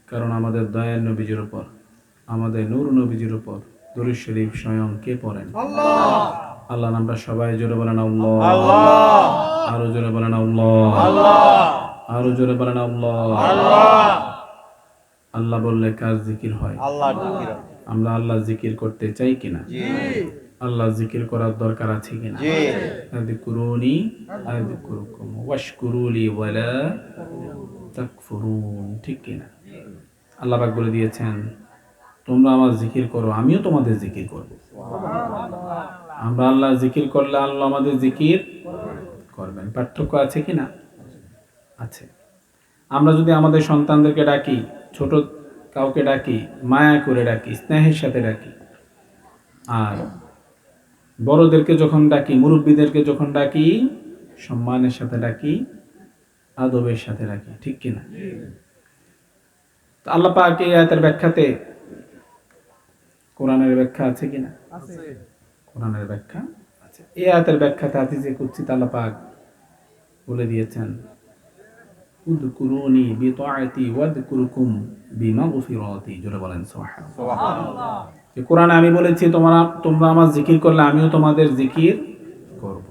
কারণ আমাদের দয়াল নবীজির উপর, আমাদের নূর নবীজির উপর দরুদ শরীফ স্বয়ং কে পড়েন? আল্লাহ। আমরা সবাই জোরে বলেন আল্লাহ। আরো জোরে বলেন আল্লাহ। আরো জোরে বলেন আল্লাহ। আল্লাহ বললে কার জিকির হয়? আমরা আল্লাহ জিকির করতে চাই কিনা? আল্লাহ জিকির করার দরকার আছে কিনা? আযকুরুনি আযকুরুকুম ওয়াশকুরুলি ওয়ালা তাকফুরুন, ঠিক কিনা? আল্লাহ পাক বলে দিয়েছেন, তোমরা আমার জিকির করো, আমিও তোমাদের জিকির করব। আমরা আল্লাহ জিকির করলে আল্লাহ আমাদের জিকির করবেন। পার্থক্য আছে কিনা? আছে। আমরা যদি আমাদের সন্তানদেরকে ডাকি, ছোট কাউকে ডাকি, মায়া করে ডাকি, স্নেহের সাথে ডাকি, আর বড়দেরকে যখন ডাকি, মুরব্বীদেরকে যখন ডাকি, সম্মানের সাথে ডাকি, আদবের সাথে ডাকি, ঠিক কিনা? আল্লাহ পাক এই আয়াতের ব্যাখ্যাতে কোরআনের ব্যাখ্যা আছে কিনা? কোরআনের ব্যাখ্যা আছে। এই আয়াতের ব্যাখ্যাতে হাদিসে কুদসিতে আল্লাহ পাক বলে দিয়েছেন, উযকুরুনি বিতাআতি ওয়াযকুরুকুম বিমাগফিরাতি। জোরে বলেন সুবহানাল্লাহ। যে কোরআনে আমি বলেছি তোমরা আমার জিকির করলে আমিও তোমাদের জিকির করব।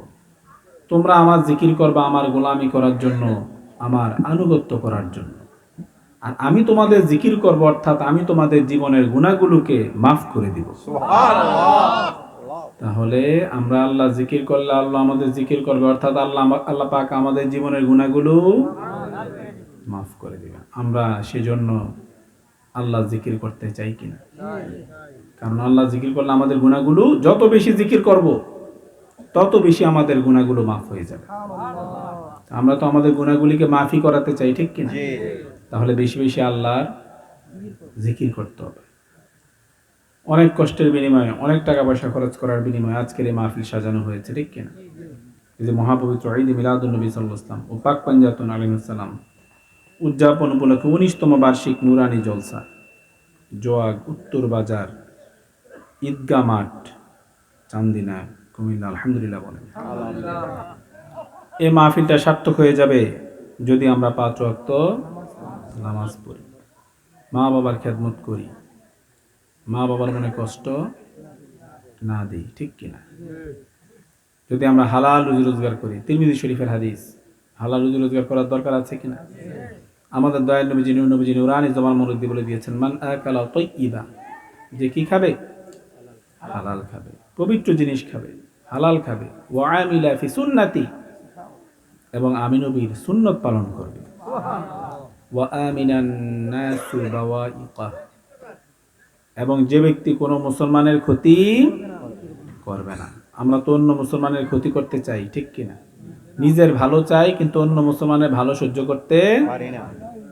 তোমরা আমার জিকির করবা আমার গোলামি করার জন্য, আমার আনুগত্য করার জন্য। আর আমি তোমাদের জিকির করব, অর্থাৎ আমি তোমাদের জীবনের গুনাহগুলোকে মাফ করে দিব। তাহলে আমরা আল্লাহ জিকির করলে আল্লাহ আমাদের জিকির করবে, অর্থাৎ আল্লাহ পাক আমাদের জীবনের গুনাহগুলো মাফ করে দিবে। আমরা সেজন্য আল্লাহ জিকির করতে চাই কিনা? কারণ আল্লাহ জিকির করলে আমাদের গুনাহগুলো, যত বেশি জিকির করব তত বেশি আমাদের গুনাহগুলো মাফ হয়ে যাবে। আমরা তো আমাদের গুনাহগুলিকে মাফই করাতে চাই, ঠিক কিনা? তাহলে বেশি বেশি আল্লাহর জিকির করতে হবে। অনেক কষ্টের বিনিময়ে, অনেক টাকা পয়সা খরচ করার বিনিময়ে আজকের এই মাহফিল সাজানো হয়েছে, ঠিক কিনা? এই যে মহাপবিত্র ঈদ মিলাদুন নবী সাল্লাল্লাহু আলাইহি ওয়াসাল্লাম ও পাক পাঞ্জাতন আলাইহিস সালাম উদযাপন উপলক্ষে 19তম বার্ষিক নুরানি জলসা, জোয়াগ উত্তর বাজার ঈদগাহ মাঠ, চান্দিনা, কুমিল্লা। আলহামদুলিল্লাহ বলেন। এই মাহফিলটা সার্থক হয়ে যাবে যদি আমরা 5 ওয়াক্ত নামাজ পড়ি, মা বাবার খেদমত করি, মা বাবার মনে কষ্ট না দিই, ঠিক কিনা? যদি আমরা হালাল রুজি রোজগার করি, তিরমিজি শরীফের হাদিস, হালাল রুজি রোজগার করার দরকার আছে কিনা? আমাদের দয়াল নবীজি নুরানি জবান মুরব্বি বলে দিয়েছেন, মান আকালা তাইয়্যিবা, যে কি খাবে? হালাল খাবে, পবিত্র জিনিস খাবে, হালাল খাবে, ওয়া আমিলা ফি সুন্নতি, এবং আমি নবীর সুন্নত পালন করবে, ওয়া আমিনান নাসু বাওয়াইকা, এবং যে ব্যক্তি কোনো মুসলমানের ক্ষতি করবে না। আমরা তো অন্য মুসলমানের ক্ষতি করতে চাই, ঠিক কিনা? নিজের ভালো চাই, কিন্তু অন্য মুসলমানের ভালো সহ্য করতে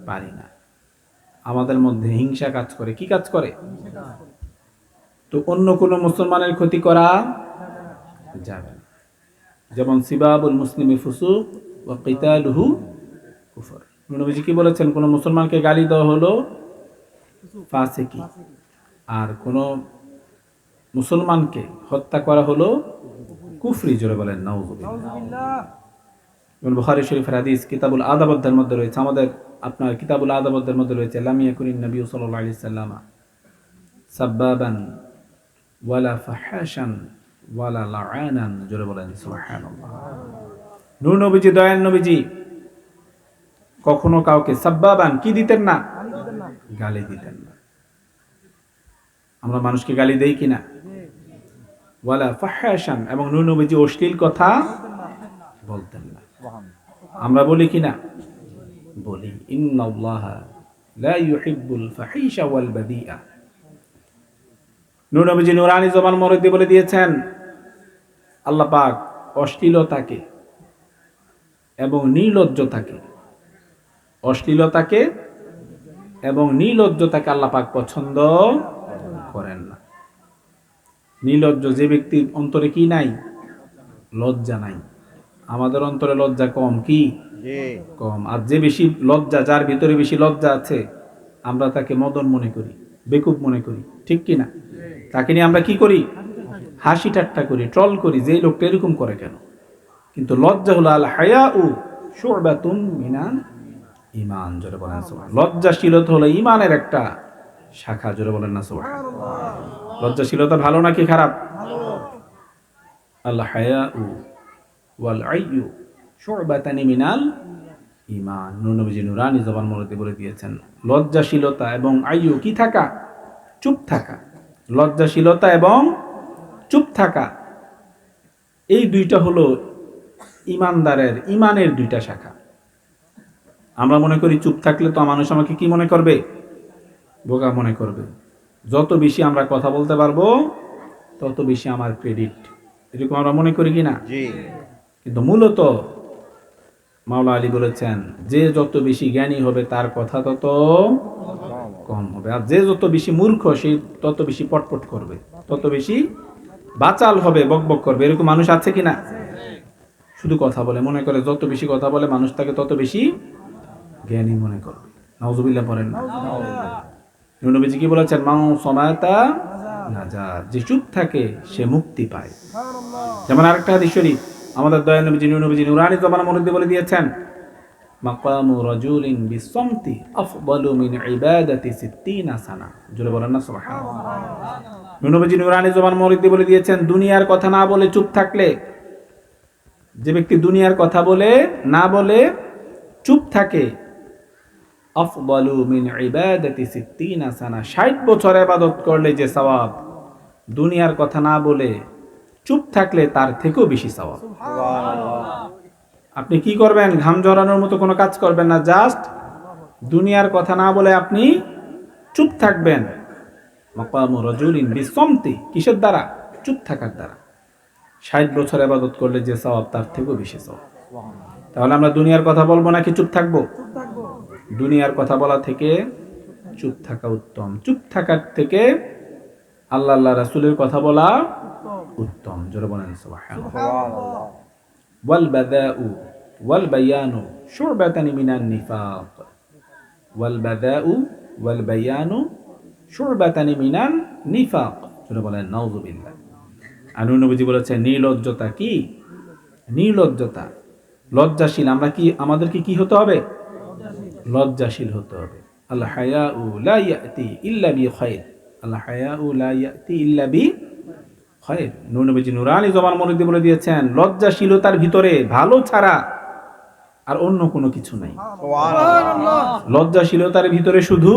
পারি না। আমাদের মধ্যে হিংসা কাজ করে। কি কাজ করে? তো অন্য কোনো মুসলমানের ক্ষতি করা যাবে না। যেমন সিবাবুল মুসলিমি ফুসুক ওয়া কিতালুহু কুফর। নবীজি কি বলেছেন? কোনো মুসলমানকে গালি দেওয়া হলো ফাসিকি, আর কোনো মুসলমানকে হত্যা করা হলো কুফরি। জোরে বলেন নাউযুবিল্লাহ। বুখারী শরীফের হাদিস কিতাবুল আদাবের মধ্যে রয়েছে, আমাদের আপনার কিতাবুল আদাবের মধ্যে রয়েছে, লাম ইয়াকুনিন নবী সাল্লাল্লাহু আলাইহি সাল্লাম সাব্বাবান ওয়ালা ফাহাশান ওয়ালা লাআনান। জোরে বলেন সুবহানাল্লাহ। নূর নবীজি, দয়াল নবীজি কখনো কাউকে সাব্বাবান কি দিতেন না? গালি দিতেন না। আমরা মানুষকে গালি দেই কিনা? ওয়ালা ফাহাশান, এবং নূর নবীজি অশ্লীল কথা বলতেন না। আমরা বলি কিনা? বলি। ইন্নাল্লাহা লা ইউহিব্বুল ফাহিশা ওয়াল বাদিআ। নূর নবীজি নুরানি জবান মুরব্বি বলে দিয়েছেন, আল্লাহ পাক অশ্লীলতাকে এবং নির্লজ্জতাকে, অশ্লীলতাকে এবং নির্লজ্জতাকে আল্লাহ পাক পছন্দ করেন না। নির্লজ্জ যে ব্যক্তির অন্তরে কি নাই? লজ্জা নাই। আমাদের অন্তরে লজ্জা কম, কি কম। আর যে বেশি লজ্জা, যার ভিতরে বেশি লজ্জা আছে, আমরা তাকে মদন মনে করি, বেকুব মনে করি, ঠিক কিনা? তাকে নিয়ে আমরা কি করি? হাসি ঠাট্টা করি, ট্রল করি, যে এই লোকটা এরকম করে কেন? কিন্তু লজ্জা হলো আল হায়াউ শুবাতুন মিনাল ঈমান। জোরে বলেন সুবহানাল্লাহ। লজ্জাশীলতা হলো ঈমানের একটা শাখা। জোরে বলেন না সুবহানাল্লাহ। লজ্জাশীলতা ভালো নাকি খারাপ? আল হায়াউ ওয়াল আইয়ু শু'বাতানি মিনাল ঈমান। নূর নবীজি নুরানি জবান মুবারকে বলে দিয়েছেন, লজ্জাশীলতা এবং আইয়ু কি থাকা? চুপ থাকা। লজ্জাশীলতা এবং চুপ থাকা, এই দুইটা হলো ঈমানদারের ঈমানের দুইটা শাখা। আমরা মনে করি চুপ থাকলে তো মানুষ আমাকে কি মনে করবে? বোকা মনে করবে। যত বেশি আমরা কথা বলতে পারবো তত বেশি আমার ক্রেডিট, এরকম আমরা মনে করি কিনা? কিন্তু মূলত মাওলা আলী বলেছেন, যে যত বেশি জ্ঞানী হবে তার কথা তত কম হবে, আর যে যত বেশি মূর্খ সে তত বেশি পটপট করবে, তত বেশি বাচাল হবে, বকবক করবে। এরকম মানুষ আছে কিনা? শুধু কথা বলে, মনে করে যত বেশি কথা বলে মানুষ তাকে তত বেশি জ্ঞানী মনে করবে। নাউজুবিল্লাহ পড়েন না। নবীজি কি বলেছেন? মাউ সমাতা নাজাত, যে চুপ থাকে সে মুক্তি পায়। যেমন আরেকটা হাদিস শরীফ আমাদের দয়াল নবীজি নুরানি জবান মুবারকে বলে দিয়েছেন, মাকামু রাজুলিন বিসসামতি আফদালু মিন ইবাদাতি 60 সানা। জোরে বলেন না সুবহানাল্লাহ। নবীজি নুরানি জবান মুবারকে বলে দিয়েছেন, দুনিয়ার কথা না বলে চুপ থাকলে, যে ব্যক্তি দুনিয়ার কথা বলে না বলে চুপ থাকে, আফদালু মিন ইবাদাতি 60 সানা, 60 বছর ইবাদত করলে যে সওয়াব, দুনিয়ার কথা না বলে চুপ থাকলে তার থেকেও বেশি সওয়াব। আপনি কি করবেন? ঘাম ঝরানোর মতো কোনো কাজ করবেন না, জাস্ট দুনিয়ার কথা না বলে আপনি চুপ থাকবেন। মাকামু রাজুলিন বিসসামতি, কিসের দ্বারা? চুপ থাকার দ্বারা। 60 বছর ইবাদত করলে যে সওয়াব তার থেকেও বেশি সওয়াব। তাহলে আমরা দুনিয়ার কথা বলবো নাকি চুপ থাকবো? দুনিয়ার কথা বলা থেকে চুপ থাকা উত্তম। চুপ থাকার থেকে আল্লাহ রাসূলের কথা বলা উত্তম। জোরে বলেন সুবহানাল্লাহ। ওয়াল বাদাউ ওয়াল বায়ানু শু'বাতানি মিনান নিফাক। ওয়াল বাদাউ ওয়াল বায়ানু শু'বাতানি মিনান নিফাক। জোরে বলেন নাউযুবিল্লাহ। আনু নবীজি বলেছেন, নির্লজ্জতা কি? নির্লজ্জতা, লজ্জাশীল। আমরা কি, আমাদেরকে কি হতে হবে? লজ্জাশীল হতে হবে। আল হায়াউ লা ইয়াতি ইল্লা বি খায়র। আল হায়াউ লা ইয়াতি ইল্লা বি খায়র। নূর নবীজি নুরানি জবান মুবারকে বলে দিয়েছেন, লজ্জাশীলতার ভিতরে ভালো ছাড়া আর অন্য কোনো কিছু নাই। সুবহানাল্লাহ। লজ্জাশীলতার ভিতরে শুধু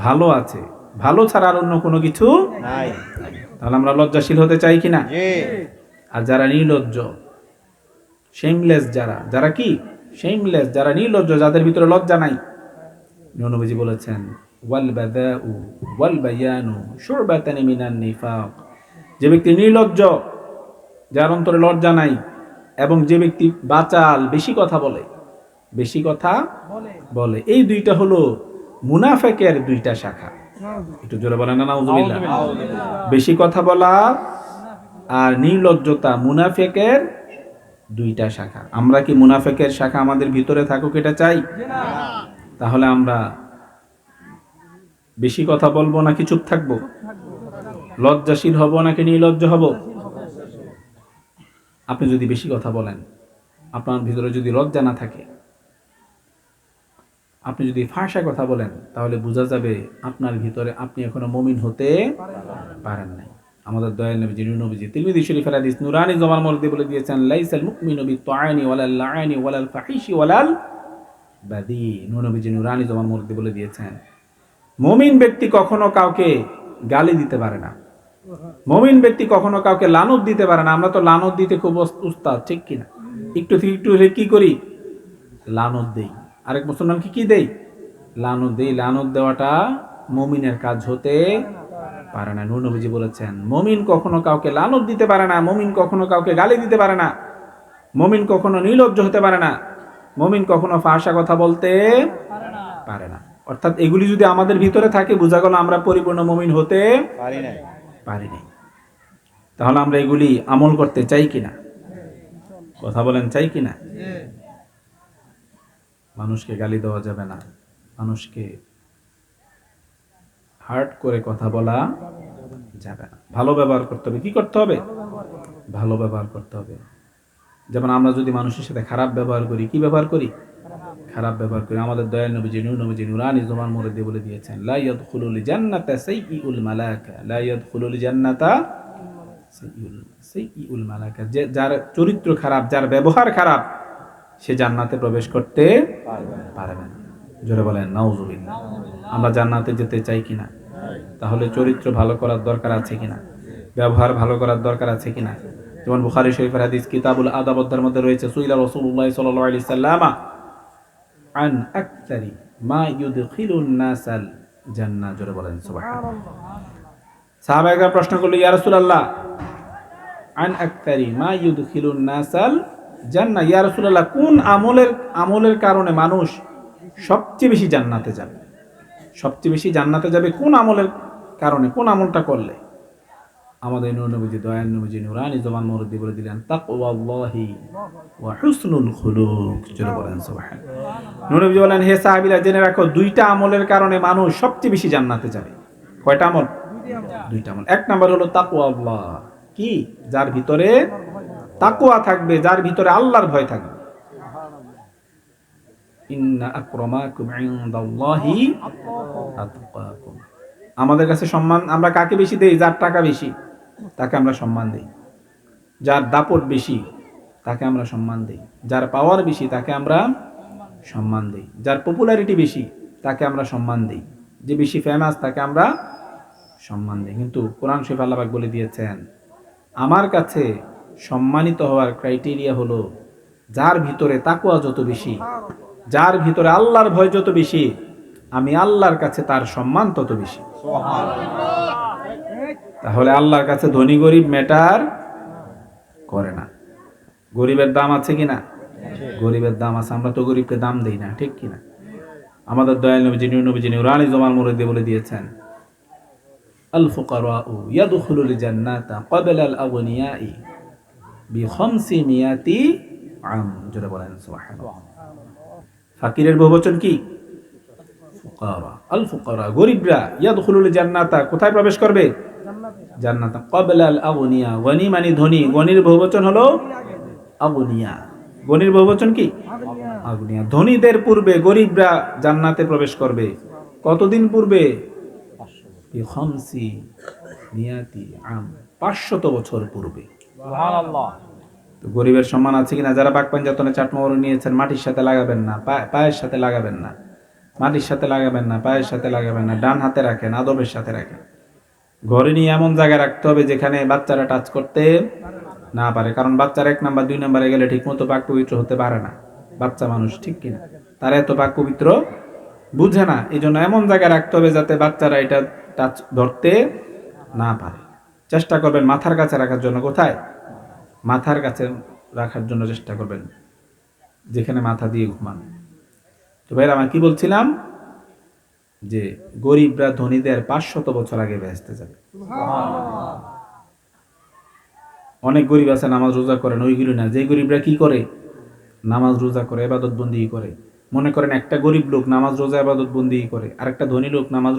ভালো আছে, ভালো ছাড়া আর অন্য কোনো কিছু নাই। তাহলে আমরা লজ্জাশীল হতে চাই কিনা? আর যারা নির্লজ্জ, শেমলেস, যারা কি শেমলেস, যারা নির্লজ্জ, যাদের ভিতরে লজ্জা নাই, নবীজি বলেছেন, ওয়াল বাদাউ ওয়াল বায়ানু শু'বাতানি মিনান নিফাক। যে ব্যক্তি নির্লজ্জ, যার অন্তরে লজ্জা নাই, এবং যে ব্যক্তি বাচাল, বেশি কথা বলে, এই দুইটা হলো মুনাফিকের দুইটা শাখা। একটু জোরে বলেন না নাউযুবিল্লাহ। বেশি কথা বলা আর নির্লজ্জতা মুনাফিকের দুইটা শাখা। আমরা কি মুনাফিকের শাখা আমাদের ভিতরে থাকুক এটা চাই? তাহলে আমরা বেশি কথা বলবো নাকি চুপ থাকবো? লজ্জাশীল হব নাকি নির্লজ্জ হব? আপনি যদি বেশি কথা বলেন, আপনার ভিতরে যদি লজ্জা না থাকে, আপনি যদি ফাঁসা কথা বলেন, তাহলে বোঝা যাবে আপনার ভিতরে আপনি এখনো মুমিন হতে পারেন নাই। আমাদের দয়াল নবীজি তিরমিজি শরীফের হাদিস নুরানি জবান মুবারকে বলে দিয়েছেন, লাইসাল মুমিনু বিত্তাআনি ওয়ালাল লাআনি ওয়ালাল ফাহিশি ওয়ালাল বাদি। নবীজি নুরানি জবান মুবারকে বলে দিয়েছেন, মুমিন ব্যক্তি কখনো কাউকে গালি দিতে পারে না, মুমিন ব্যক্তি কখনো কাউকে লানত দিতে পারে না। আমরা তো লানত দিতে খুব উস্তাদ, ঠিক কিনা? একটু থেকে একটু কি করি? লানত দেই। আরেক মুসলমানকে কি দেই? লানত দেই। লানত দেওয়াটা মুমিনের কাজ হতে পারে না। নূর নবীজি বলেছেন, মুমিন কখনো কাউকে লানত দিতে পারে না, মুমিন কখনো কাউকে গালি দিতে পারে না, মুমিন কখনো নির্লজ্জ হতে পারে না, মুমিন কখনো ফাঁসা কথা বলতে পারে না। অর্থাৎ এগুলি যদি আমাদের ভিতরে থাকে, বোঝা গেল আমরা পরিপূর্ণ মুমিন হতে পারি নাই। তাহলে আমরা এগুলি আমল করতে চাই কিনা? কথা বলেন, চাই কিনা? মানুষকে গালি দেওয়া যাবে না, মানুষকে হার্ট করে কথা বলা যাবে না, ভালো ব্যবহার করতে হবে। কি করতে হবে? ভালো ব্যবহার করতে হবে। যেমন আমরা যদি মানুষের সাথে খারাপ ব্যবহার করি, কি ব্যবহার করি? খারাপ ব্যবহার করি। আমাদের দয়াল নবীজি নূর নবীজি নুরানি জবান মোরে দিয়ে বলে দিয়েছেন, লা ইয়াদখুলুল জান্নাতা সাইয়্যিউল মালাকা, লা ইয়াদখুলুল জান্নাতা সাইয়্যিউল মালাকা। যে যার চরিত্র খারাপ, যার ব্যবহার খারাপ, সে জান্নাতে প্রবেশ করতে পারবে না। জোরে বলেন নাউজুবিল্লাহ। আমরা জান্নাতে যেতে চাই কিনা? তাহলে চরিত্র ভালো করার দরকার আছে কিনা? ব্যবহার ভালো করার দরকার আছে কিনা? যেমন বুখারী শরীফের হাদিস কিতাবুল আদাব অধ্যায়ের মধ্যে রয়েছে, সুইলা রাসূলুল্লাহ সাল্লাল্লাহু আলাইহি সাল্লাম আন আকতারি মা ইউদখিলুন নাসাল জান্নাহ। জোরে বলেন সুবহানাল্লাহ। সাহাবায়ে প্রশ্ন করলো, ইয়া রাসূলুল্লাহ, আন আকতারি মা ইউদখিলুন নাসাল জান্নাহ, ইয়া রাসূলুল্লাহ, কোন আমলের কারণে মানুষ সবচেয়ে বেশি জান্নাতে যাবে? সবচেয়ে বেশি জান্নাতে যাবে কোন আমলের কারণে, কোন আমলটা করলে? আমাদের নূর নবীজি দয়াল নবীজি নুরানি জবান মোরে বলে দিলেন, তাকওয়াল্লাহি ওয়া হুসনুল খুলুক। জোরে বলেন সুবহানাল্লাহ। নূর নবীজি বলেন, হে সাহাবীরা, জেনে রাখো, দুইটা আমলের কারণে মানুষ সবচেয়ে বেশি জান্নাতে যাবে। কয়টা আমল? দুইটা আমল। এক নাম্বার হলো তাকওয়াল্লাহ। কি? যার ভিতরে তাকওয়া থাকবে, যার ভিতরে আল্লাহর ভয় থাকবে। ইন্না আকরামাকুম ইনদাল্লাহি আতকাকুম। আমাদের কাছে সম্মান আমরা কাকে বেশি দেই? যার টাকা বেশি তাকে আমরা সম্মান দেই, যার দাপট বেশি তাকে আমরা সম্মান দেই, যার পাওয়ার বেশি তাকে আমরা সম্মান দেই, যার পপুলারিটি বেশি তাকে আমরা সম্মান দেই, যে বেশি ফেমাস তাকে আমরা সম্মান দেই। কিন্তু কোরআন শরীফে আল্লাহ পাক বলে দিয়েছেন, আমার কাছে সম্মানিত হওয়ার ক্রাইটেরিয়া হলো যার ভিতরে তাকওয়া যত বেশি, যার ভিতরে আল্লাহর ভয় যত বেশি, আমি আল্লাহর কাছে তার সম্মান তত বেশি। তাহলে আল্লাহর কাছে ধনী গরিব ম্যাটার করে না। গরিবের দাম আছে কিনা? গরিবের দাম আছে। আমরা তো গরিবকে দাম দেই না, ঠিক কিনা? আমাদের দয়াল নবীজি নুরানি জবান মোরে দিয়ে বলে দিয়েছেন, আল ফুকারাউ ইয়াদখুলুল জান্নাতা ক্বাবলা আল আগনিয়াই বিখামসি মিয়াতি আম। জোরে বলেন সুবহানাল্লাহ। ফাকিরের বহুবচন কি? ফুকারা। আল ফুকারা, গরিবরা, ইয়াদখুলুল জান্নাতা, কোথায় প্রবেশ করবে? জান্নাতে। ক্বাবলা আল আগনিয়া, গনি মানে ধনী, গনির বহুবচন হলো আগনিয়া। গনির বহুবচন কি? আগনিয়া। ধনীদের পূর্বে গরিবরা জান্নাতে প্রবেশ করবে। কতদিন পূর্বে? বিখামসি মিয়াতি আম, 500 বছর পূর্বে। সুবহানাল্লাহ। তো গরিবের সম্মান আছে কিনা? যারা পাক পাঞ্জাতনে চাটমোহর নিয়েছেন, মাটির সাথে লাগাবেন না, পায়ের সাথে লাগাবেন না, মাটির সাথে লাগাবেন না, পায়ের সাথে লাগাবেন না, ডান হাতে রাখেন, আদবের সাথে রাখেন। ঘরে নিয়ে এমন জায়গায় রাখতে হবে যেখানে বাচ্চারা টাচ করতে না পারে, কারণ বাচ্চারা 1 নাম্বার 2 নাম্বারে গেলে ঠিক মতো পাক পবিত্র হতে পারে না। বাচ্চা মানুষ, ঠিক কিনা? তারা এত পাক পবিত্র বুঝে না। এই জন্য এমন জায়গায় রাখতে হবে যাতে বাচ্চারা এটা টাচ ধরতে না পারে। চেষ্টা করবেন মাথার কাছে রাখার জন্য। কোথায়? মাথার কাছে রাখার জন্য চেষ্টা করবেন, যেখানে মাথা দিয়ে ঘুমান। তো ভাইরা, আমি কি বলছিলাম? যে গরিবরা ধনীদের 500 বছর আগে বেহেশতে যাবে। অনেক গরিব আছে নামাজ রোজা করেন, ওইগুলো না। যে গরিবরা কি করে? নামাজ রোজা করে, ইবাদত বন্দেগী করে। মনে করেন একটা গরিব লোক নামাজ রোজা ইবাদত বন্দেগী করে, আর একটা ধনী লোক নামাজ